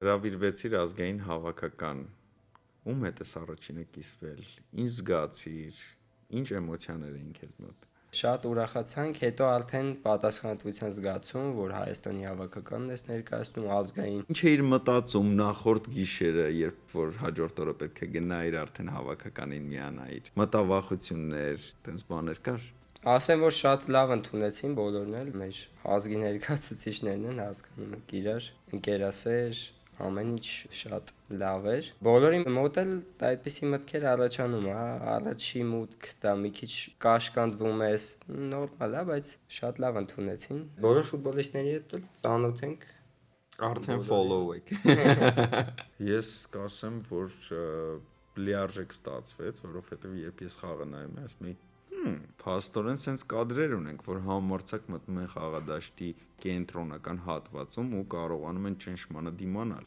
Հրավիրվեցիր ազգային հավաքական, ում հետ ես առաջինը կիսվել, ինչ զգացիր, ինչ էմոցիաներ էին քեզ մոտ։ Շատ ուրախացանք, հետո արդեն պատասխանատվության զգացում, որ Հայաստանի հավաքականն ես ներկայացնում ազգային։ Ինչ էիր մտածում նախորդ գիշերը, երբ որ հաջորդ օրը պետք է գնայիր արդեն հավաքականին միանայիր։ Մտավախություններ, տենց բաներ կար։ Ասեմ, որ շատ լավ ընդունեցին բոլորն էլ, մեր ազգի ներկայացուցիչներն են, հասկանում եք իրար, ընկերասեր, ամեն ինչ շատ լավ էր։ Բոլորի մոտ էլ այդպիսի մտքեր առաջանում, առաջի մուտք դա մի քիչ կաշկանդվում ես, նորմալ է, բայց շատ լավ ընդունեցին։ Բոլոր ֆուտբոլիստների հետ էլ ծանոթ ենք։ Արդեն follow եք։ Ես կասեմ, որ լիարժեք ստացվեց, որովհետև երբ ես խաղը նայում եմ, ասում եմ, փաստորեն սենց կադրեր ունենք, որ համարձակ մտնում են խաղադաշտի կենտրոնական հատվածում ու կարողանում են ճնշմանը դիմանալ։